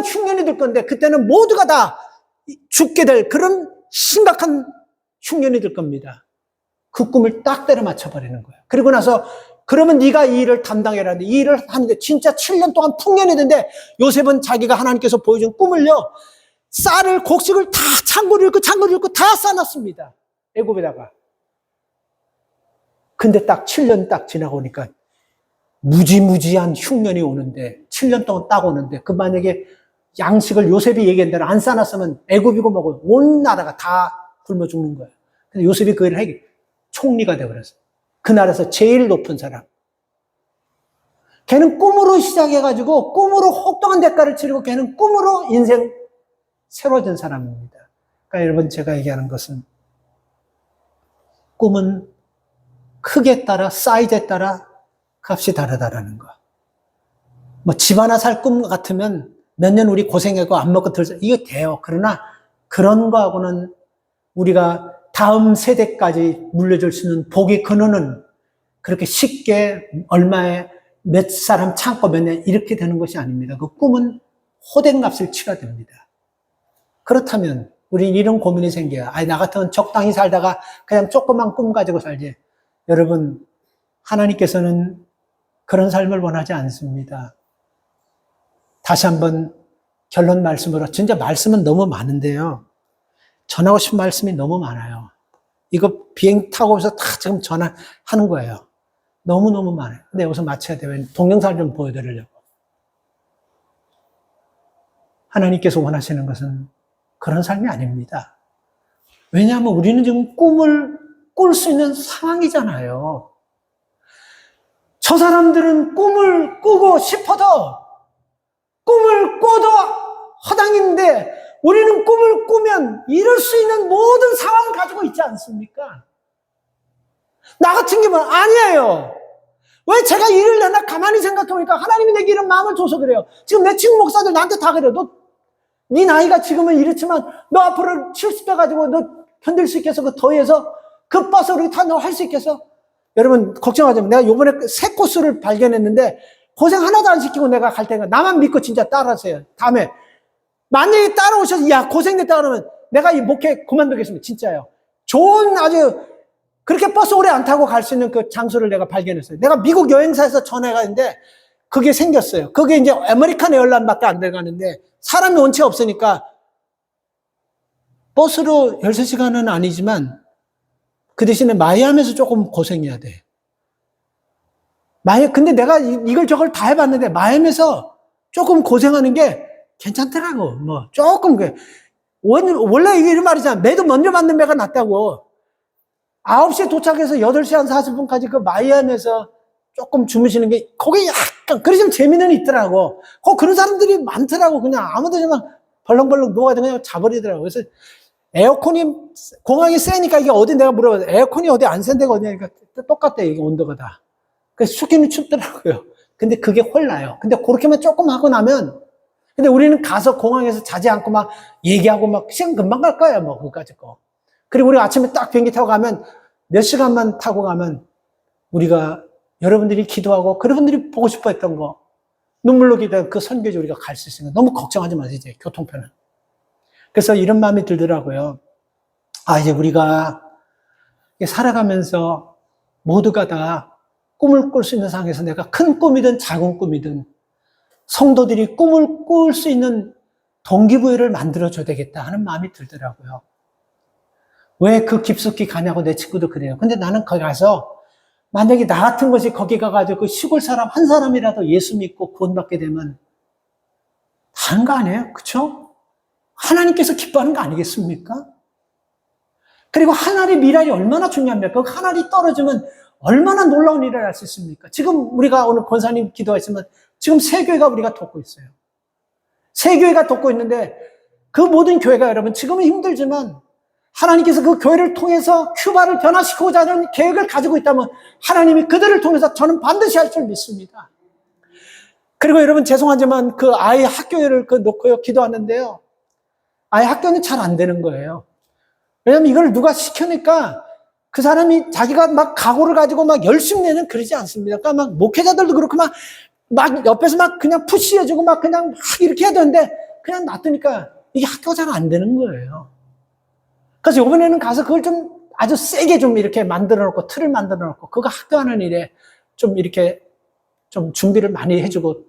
흉년이 될 건데 그때는 모두가 다 죽게 될 그런 심각한 흉년이 될 겁니다. 그 꿈을 딱 때려 맞춰버리는 거예요. 그리고 나서 그러면 네가 이 일을 담당해라. 이 일을 하는데 진짜 7년 동안 풍년이 되는데 요셉은 자기가 하나님께서 보여준 꿈을요. 쌀을 곡식을 다 창고를 읽고 다 싸놨습니다. 애굽에다가. 근데 딱 7년 딱 지나고 오니까 무지무지한 흉년이 오는데 7년 동안 딱 오는데 그 만약에 양식을 요셉이 얘기한 대로 안 싸놨으면 애굽이고 뭐고 온 나라가 다 굶어 죽는 거예요. 근데 요셉이 그 일을 하기 총리가 되어버렸어요. 그 나라에서 제일 높은 사람. 걔는 꿈으로 시작해가지고 꿈으로 혹독한 대가를 치르고 걔는 꿈으로 인생 새로워진 사람입니다. 그러니까 여러분 제가 얘기하는 것은 꿈은 크기에 따라 사이즈에 따라 값이 다르다라는 거. 뭐 집 하나 살 꿈 같으면 몇 년 우리 고생하고 안 먹고 들서 이거 돼요. 그러나 그런 거하고는 우리가 다음 세대까지 물려줄 수 있는 복의 근원은 그렇게 쉽게 얼마에 몇 사람 참고 몇 년 이렇게 되는 것이 아닙니다. 그 꿈은 호된 값을 치러야 됩니다. 그렇다면 우리 이런 고민이 생겨요. 나 같으면 적당히 살다가 그냥 조그만 꿈 가지고 살지. 여러분, 하나님께서는 그런 삶을 원하지 않습니다. 다시 한번 결론 말씀으로, 진짜 말씀은 너무 많은데요. 전하고 싶은 말씀이 너무 많아요. 이거 비행 타고 오면서 다 지금 전화하는 거예요. 너무너무 많아요. 근데 여기서 마쳐야 돼요. 동영상을 좀 보여드리려고. 하나님께서 원하시는 것은 그런 삶이 아닙니다. 왜냐하면 우리는 지금 꿈을 꿀 수 있는 상황이잖아요. 저 사람들은 꿈을 꾸고 싶어도 꿈을 꿔도 허당인데 우리는 꿈을 꾸면 이룰 수 있는 모든 상황을 가지고 있지 않습니까? 나 같은 경우는 아니에요. 왜 제가 일을 내나 가만히 생각해보니까 하나님이 내게 이런 마음을 줘서 그래요. 지금 내 친구 목사들 나한테 다 그래요. 네 나이가 지금은 이렇지만 너 앞으로 70대 가지고 너 견딜 수 있겠어? 그 더위에서 그 버스 우리 타 너 할 수 있겠어? 여러분 걱정하지 마. 내가 요번에 새 코스를 발견했는데 고생 하나도 안 시키고 내가 갈 테니까 나만 믿고 진짜 따라하세요. 다음에 만약에 따라오셔서 야 고생됐다 그러면 내가 이 목회 그만두겠습니다. 진짜요. 좋은 아주 그렇게 버스 오래 안 타고 갈 수 있는 그 장소를 내가 발견했어요. 내가 미국 여행사에서 전화가 있는데 그게 생겼어요. 그게 이제 아메리칸 에어라인밖에 안 들어가는데 사람이 원체 없으니까 버스로 13시간은 아니지만 그 대신에 마이애미에서 조금 고생해야 돼. 근데 내가 이걸 저걸 다 해봤는데 마이애미에서 조금 고생하는 게 괜찮더라고. 뭐 조금 원래 이런 말이잖아. 매도 먼저 받는 배가 낫다고. 9시에 도착해서 8시 한 40분까지 그 마이애미에서 조금 주무시는 게 거기 약간 그러시면 재미는 있더라고. 그런 사람들이 많더라고. 그냥 아무데나 벌렁벌렁 누워가지고 그냥 자버리더라고. 그래서 에어컨이 공항이 세니까 이게 어디 내가 물어봤어요. 에어컨이 어디 안 센 데가 어디냐니까 똑같대 이게 온도가 다. 그래서 춥기는 춥더라고요. 근데 그게 홀라요. 근데 그렇게만 조금 하고 나면 근데 우리는 가서 공항에서 자지 않고 막 얘기하고 막 시간 금방 갈 거예요. 뭐 그거까지 거. 그리고 우리 아침에 딱 비행기 타고 가면 몇 시간만 타고 가면 우리가 여러분들이 기도하고 여러분들이 보고 싶어 했던 거 눈물로 기도한 그 선교지 우리가 갈 수 있으니까 너무 걱정하지 마세요. 이제 교통편은. 그래서 이런 마음이 들더라고요. 이제 우리가 살아가면서 모두가 다 꿈을 꿀 수 있는 상황에서 내가 큰 꿈이든 작은 꿈이든 성도들이 꿈을 꿀 수 있는 동기부여를 만들어줘야 되겠다 하는 마음이 들더라고요. 왜 그 깊숙이 가냐고 내 친구도 그래요. 근데 나는 거기 가서 만약에 나 같은 것이 거기 가가지고 그 시골 사람 한 사람이라도 예수 믿고 구원받게 되면 다른 거 아니에요? 그쵸? 하나님께서 기뻐하는 거 아니겠습니까? 그리고 하늘의 미랄이 얼마나 중요합니까? 그 하늘이 떨어지면 얼마나 놀라운 일을 할 수 있습니까? 지금 우리가 오늘 권사님 기도했지만 지금 세 교회가 우리가 돕고 있어요. 세 교회가 돕고 있는데 그 모든 교회가 여러분 지금은 힘들지만 하나님께서 그 교회를 통해서 큐바를 변화시키고자 하는 계획을 가지고 있다면 하나님이 그들을 통해서 저는 반드시 할 줄 믿습니다. 그리고 여러분 죄송하지만 그 아이 학교를 놓고요 기도하는데요. 아이 학교는 잘 안 되는 거예요. 왜냐면 이걸 누가 시켜니까 그 사람이 자기가 막 각오를 가지고 막 열심히 내는 그러지 않습니다. 그러니까 막 목회자들도 그렇고 막 옆에서 막 그냥 푸시해주고 막 그냥 막 이렇게 해야 되는데 그냥 놔두니까 이게 학교가 잘 안 되는 거예요. 그래서 이번에는 가서 그걸 좀 아주 세게 좀 이렇게 만들어 놓고 틀을 만들어 놓고 그거 학교하는 일에 좀 이렇게 좀 준비를 많이 해주고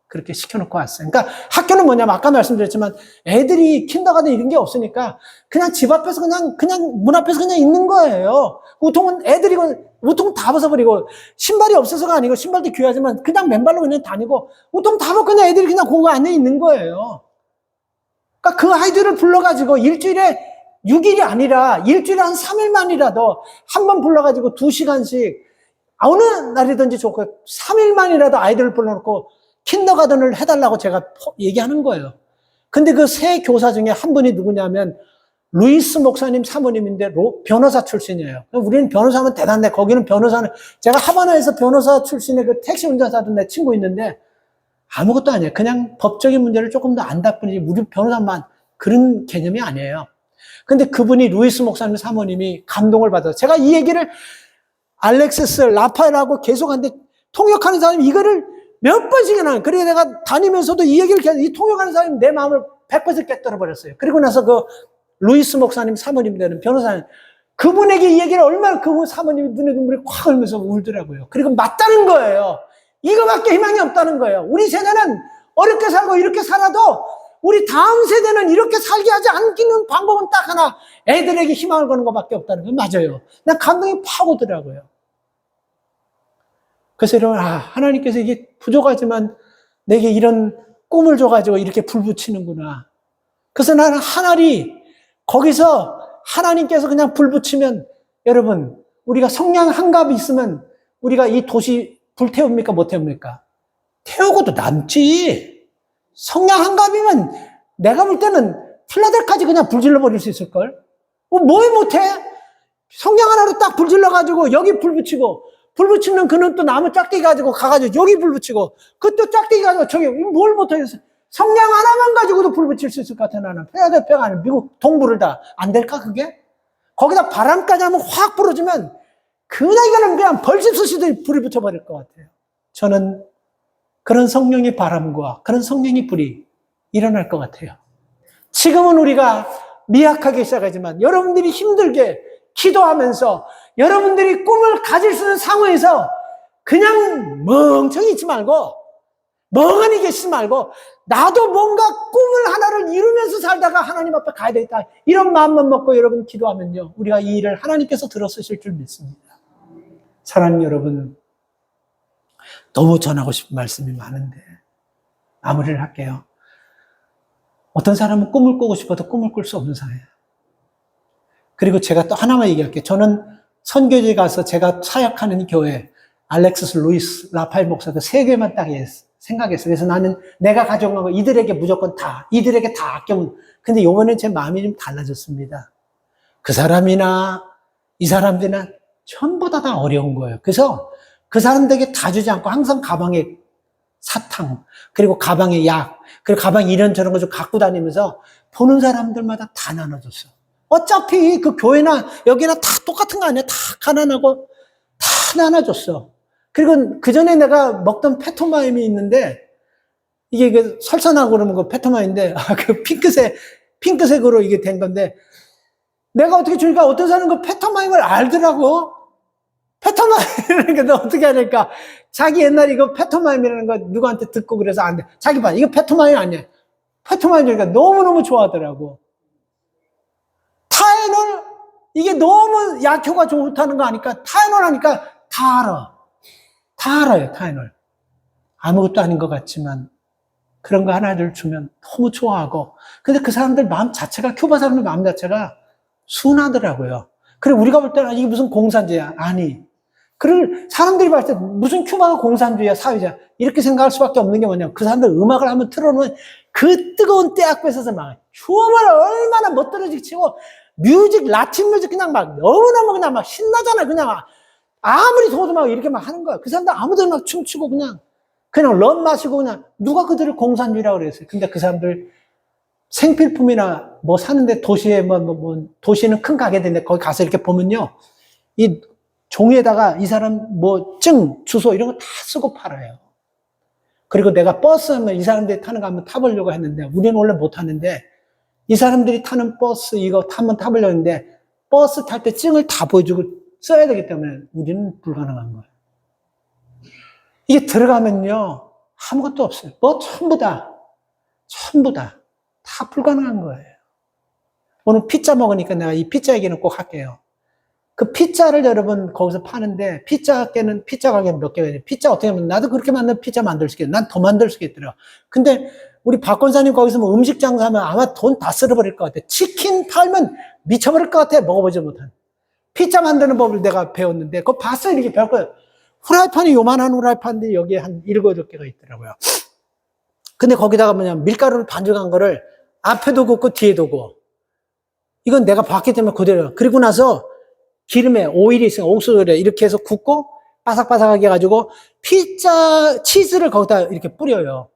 그렇게 시켜놓고 왔어요. 그러니까 학교는 뭐냐면 아까 말씀드렸지만 애들이 킨더가든 이런 게 없으니까 그냥 집 앞에서 그냥 문 앞에서 그냥 있는 거예요. 우통은 애들이 우통 다 벗어버리고 신발이 없어서가 아니고 신발도 귀하지만 그냥 맨발로 그냥 다니고 우통 다 벗고 그냥 애들이 그냥 공부 안에 있는 거예요. 그러니까 그 아이들을 불러가지고 일주일에 6일이 아니라 일주일에 한 3일만이라도 한 번 불러가지고 2시간씩 어느 날이든지 좋고 3일만이라도 아이들을 불러놓고 킨더가든을 해달라고 제가 얘기하는 거예요. 근데 그 세 교사 중에 한 분이 누구냐면 루이스 목사님 사모님인데 변호사 출신이에요. 우리는 변호사면 대단해. 거기는 변호사는 제가 하바나에서 변호사 출신의 그 택시 운전사도 내 친구 있는데 아무것도 아니에요. 그냥 법적인 문제를 조금 더 안다 뿐이지 우리 변호사만 그런 개념이 아니에요. 근데 그분이 루이스 목사님 사모님이 감동을 받아서 제가 이 얘기를 알렉시스 라파엘하고 계속 하는데 통역하는 사람이 이거를 몇 번씩이나 그리고 내가 다니면서도 이 얘기를 계속 이 통역하는 사람이 내 마음을 100% 깨뜨려 버렸어요. 그리고 나서 그 루이스 목사님 사모님 되는 변호사님 그분에게 이 얘기를 얼마나 그분 사모님이 눈에 눈물이 콱 흘면서 울더라고요. 그리고 맞다는 거예요. 이거밖에 희망이 없다는 거예요. 우리 세대는 어렵게 살고 이렇게 살아도 우리 다음 세대는 이렇게 살게 하지 않기는 방법은 딱 하나 애들에게 희망을 거는 것밖에 없다는 거 맞아요. 난 감동이 팍 오더라고요. 그래서 여러분 하나님께서 이게 부족하지만 내게 이런 꿈을 줘가지고 이렇게 불 붙이는구나. 그래서 나는 하늘이 거기서 하나님께서 그냥 불 붙이면 여러분 우리가 성냥 한 갑이 있으면 우리가 이 도시 불 태웁니까 못 태웁니까? 태우고도 남지. 성냥 한 갑이면 내가 볼 때는 필라델까지 그냥 불질러 버릴 수 있을걸? 뭐 못해? 성냥 하나로 딱 불질러가지고 여기 불 붙이고 불 붙이면 그는 또 나무 짝대기 가지고 가가지고 여기 불 붙이고 그 또 짝대기 가지고 저기 뭘 못하겠어? 성냥 하나만 가지고도 불 붙일 수 있을 것 같아 나는. 필라델피아가 아니면 미국 동부를 다 안 될까 그게? 거기다 바람까지 한번 확 불어주면 그냥 이거는 그냥 벌집 쑤시듯이 불이 붙어버릴 것 같아요. 저는 그런 성령의 바람과 그런 성령의 불이 일어날 것 같아요. 지금은 우리가 미약하게 시작하지만 여러분들이 힘들게 기도하면서 여러분들이 꿈을 가질 수 있는 상황에서 그냥 멍청이 있지 말고 멍하니 계시지 말고 나도 뭔가 꿈을 하나를 이루면서 살다가 하나님 앞에 가야 되겠다. 이런 마음만 먹고 여러분 기도하면요. 우리가 이 일을 하나님께서 들어쓰실 줄 믿습니다. 사랑하는 여러분, 너무 전하고 싶은 말씀이 많은데 마무리를 할게요. 어떤 사람은 꿈을 꾸고 싶어도 꿈을 꿀 수 없는 사람이에요. 그리고 제가 또 하나만 얘기할게요. 저는 선교지에 가서 제가 사역하는 교회 알렉시스 루이스 라파엘 목사도 세 개만 딱 생각했어요. 그래서 나는 내가 가져온 거 이들에게 무조건 이들에게 다 아껴. 근데 요번엔 제 마음이 좀 달라졌습니다. 그 사람이나 이 사람들이나 전부 다 어려운 거예요. 그래서 그 사람들에게 다 주지 않고 항상 가방에 사탕, 그리고 가방에 약, 그리고 가방에 이런저런 거 좀 갖고 다니면서 보는 사람들마다 다 나눠줬어. 어차피 그 교회나 여기나 다 똑같은 거 아니야? 다 가난하고 다 나눠줬어. 그리고 그 전에 내가 먹던 페토마임이 있는데 이게 그 설산하고 그러면 그 페토마임인데 그 핑크색으로 이게 된 건데 내가 어떻게 주니까 어떤 사람은 그 페토마임을 알더라고. 페토마임이라는 게 너 어떻게 하니까 자기 옛날에 이거 페토마임이라는 거 누구한테 듣고 그래서 안 돼. 자기 봐. 이거 페토마임 아니야. 페토마임이니까 너무너무 좋아하더라고. 타이놀 이게 너무 약효가 좋다는 거 아니까 타이놀 하니까 다 알아. 다 알아요. 타이놀. 아무것도 아닌 것 같지만 그런 거 하나를 주면 너무 좋아하고 근데 그 사람들 마음 자체가 큐바 사람들 마음 자체가 순하더라고요. 그래 우리가 볼 때는 이게 무슨 공산주의야. 아니. 그걸 사람들이 봤을 때 무슨 큐바가 공산주의야 사회자 이렇게 생각할 수밖에 없는 게 뭐냐면 그 사람들 음악을 한번 틀어놓으면 그 뜨거운 때 앞에 서서 막 춤을 얼마나 멋들어지게 치고 라틴 뮤직 그냥 막 너무너무 그냥 막 신나잖아. 그냥 막 아무리 더워도 막 이렇게 막 하는 거야. 그 사람들 아무데나 막 춤추고 그냥 런 마시고 그냥 누가 그들을 공산주의라고 그랬어요. 근데 그 사람들 생필품이나 뭐 사는데 도시에 도시는 큰 가게인데 거기 가서 이렇게 보면요. 이 종이에다가 이 사람 주소 이런 거 다 쓰고 팔아요. 그리고 내가 버스 하면 이 사람들이 타는 거 한번 타보려고 했는데 우리는 원래 못 타는데 이 사람들이 타는 버스 이거 한번 타보려고 했는데 버스 탈 때 증을 다 보여주고 써야 되기 때문에 우리는 불가능한 거예요. 이게 들어가면요 아무것도 없어요. 전부 다 불가능한 거예요. 오늘 피자 먹으니까 내가 이 피자 얘기는 꼭 할게요. 그 피자를 여러분 거기서 파는데 피자 가게는 몇 개가 있어요. 피자 어떻게 하면 나도 그렇게 만든 피자 만들 수 있겠다. 난 더 만들 수 있더라. 근데 우리 박 권사님 거기서 뭐 음식 장사하면 아마 돈 다 쓸어버릴 것 같아. 치킨 팔면 미쳐버릴 것 같아. 먹어보지 못한. 피자 만드는 법을 내가 배웠는데 그거 봤어요. 이렇게 배웠거든요. 후라이팬이 요만한 후라이팬인데 여기에 한 7, 8개가 있더라고요. 근데 거기다가 밀가루를 반죽한 거를 앞에도 굽고 뒤에도 구워. 이건 내가 봤기 때문에 그대로. 그리고 나서 기름에 오일이 있으니까 옥수수에 이렇게 해서 굽고 바삭바삭하게 해가지고 피자 치즈를 거기다 이렇게 뿌려요.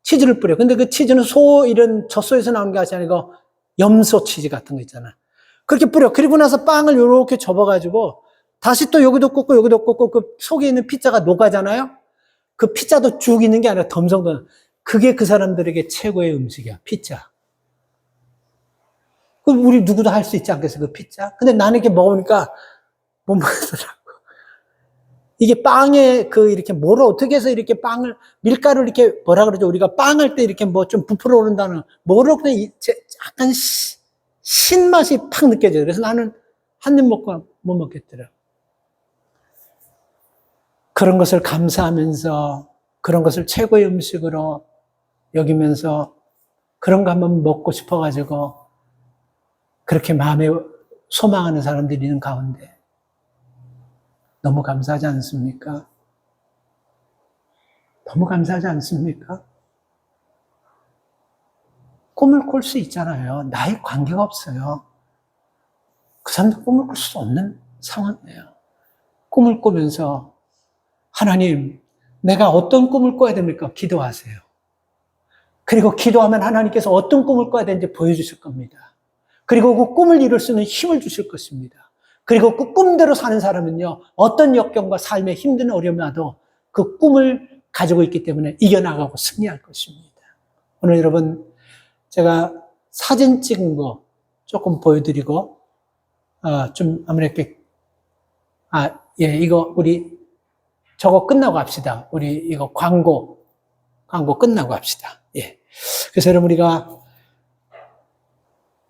치즈를 뿌려. 근데 그 치즈는 이런 젖소에서 나온 게 아니고 염소 치즈 같은 거 있잖아. 그렇게 뿌려. 그리고 나서 빵을 이렇게 접어가지고 다시 또 여기도 굽고 여기도 굽고 그 속에 있는 피자가 녹아잖아요. 그 피자도 쭉 있는 게 아니라 덤성덤. 그게 그 사람들에게 최고의 음식이야. 피자. 우리 누구도 할 수 있지 않겠어요? 그 피자? 근데 나는 이렇게 먹으니까 못 먹더라고. 이게 빵에 이렇게 뭐를 어떻게 해서 이렇게 빵을, 밀가루를 이렇게 뭐라 그러죠? 우리가 빵할 때 이렇게 좀 부풀어 오른다는, 뭐를 그냥 약간 신맛이 팍 느껴져요. 그래서 나는 한 입 먹고 못 먹겠더라고. 그런 것을 감사하면서, 그런 것을 최고의 음식으로 여기면서, 그런 거 한번 먹고 싶어가지고, 그렇게 마음에 소망하는 사람들이 있는 가운데 너무 감사하지 않습니까? 너무 감사하지 않습니까? 꿈을 꿀 수 있잖아요. 나의 관계가 없어요. 그 사람도 꿈을 꿀 수 없는 상황이에요. 꿈을 꾸면서 하나님, 내가 어떤 꿈을 꿔야 됩니까? 기도하세요. 그리고 기도하면 하나님께서 어떤 꿈을 꿔야 되는지 보여주실 겁니다. 그리고 그 꿈을 이룰 수 있는 힘을 주실 것입니다. 그리고 그 꿈대로 사는 사람은요, 어떤 역경과 삶의 힘든 어려움이 와도 그 꿈을 가지고 있기 때문에 이겨나가고 승리할 것입니다. 오늘 여러분, 제가 사진 찍은 거 조금 보여드리고, 아무래도, 이거 우리 저거 끝나고 합시다. 우리 이거 광고 끝나고 합시다. 예. 그래서 여러분 우리가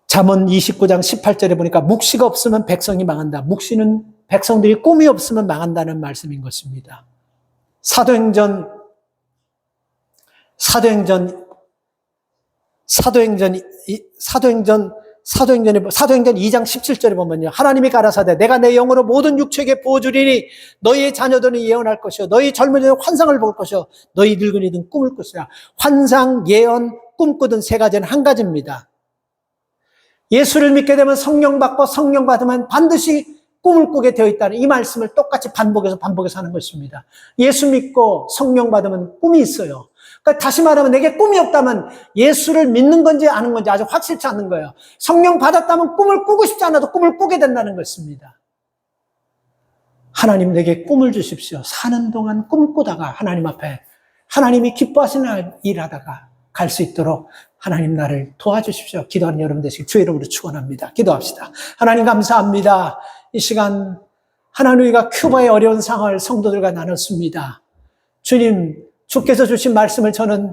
잠언 29장 18절에 보니까 묵시가 없으면 백성이 망한다. 묵시는 백성들이 꿈이 없으면 망한다는 말씀인 것입니다. 사도행전 2장 17절에 보면요. 하나님이 가라사대 내가 내 영으로 모든 육체에게 부어주리니 너희의 자녀들은 예언할 것이요 너희 젊은이는 환상을 볼 것이요 너희 늙은이든 꿈을 꿀 것이라. 환상, 예언, 꿈꾸든 세 가지는 한 가지입니다. 예수를 믿게 되면 성령 받고 성령 받으면 반드시 꿈을 꾸게 되어 있다는 이 말씀을 똑같이 반복해서 하는 것입니다. 예수 믿고 성령 받으면 꿈이 있어요. 그러니까 다시 말하면 내게 꿈이 없다면 예수를 믿는 건지 아는 건지 아주 확실치 않는 거예요. 성령 받았다면 꿈을 꾸고 싶지 않아도 꿈을 꾸게 된다는 것입니다. 하나님 내게 꿈을 주십시오. 사는 동안 꿈꾸다가 하나님 앞에 하나님이 기뻐하시는 일 하다가 갈 수 있도록 하나님 나를 도와주십시오. 기도하는 여러분 되시길 주의 이름으로 축원합니다. 기도합시다. 하나님 감사합니다. 이 시간 하나님 우리가 큐바의 어려운 상황을 성도들과 나눴습니다. 주님, 주께서 주신 말씀을 저는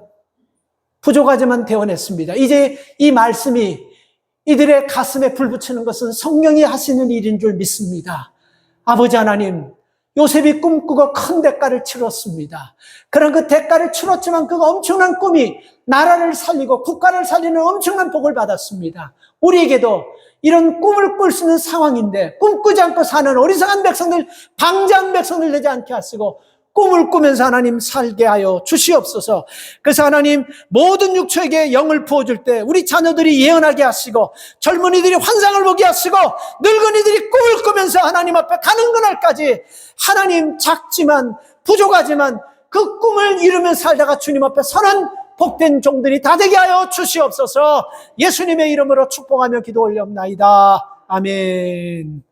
부족하지만 대원했습니다. 이제 이 말씀이 이들의 가슴에 불 붙이는 것은 성령이 하시는 일인 줄 믿습니다. 아버지 하나님, 요셉이 꿈꾸고 큰 대가를 치렀습니다. 그런 그 대가를 치렀지만 그 엄청난 꿈이 나라를 살리고 국가를 살리는 엄청난 복을 받았습니다. 우리에게도 이런 꿈을 꿀 수 있는 상황인데 꿈꾸지 않고 사는 어리석은 백성들, 방자한 백성들 되지 않게 하시고 꿈을 꾸면서 하나님 살게 하여 주시옵소서. 그래서 하나님 모든 육체에게 영을 부어줄 때 우리 자녀들이 예언하게 하시고 젊은이들이 환상을 보게 하시고 늙은이들이 꿈을 꾸면서 하나님 앞에 가는 그날까지 하나님 작지만 부족하지만 그 꿈을 이루며 살다가 주님 앞에 서는 복된 종들이 다 되게 하여 주시옵소서. 예수님의 이름으로 축복하며 기도 올려옵나이다. 아멘.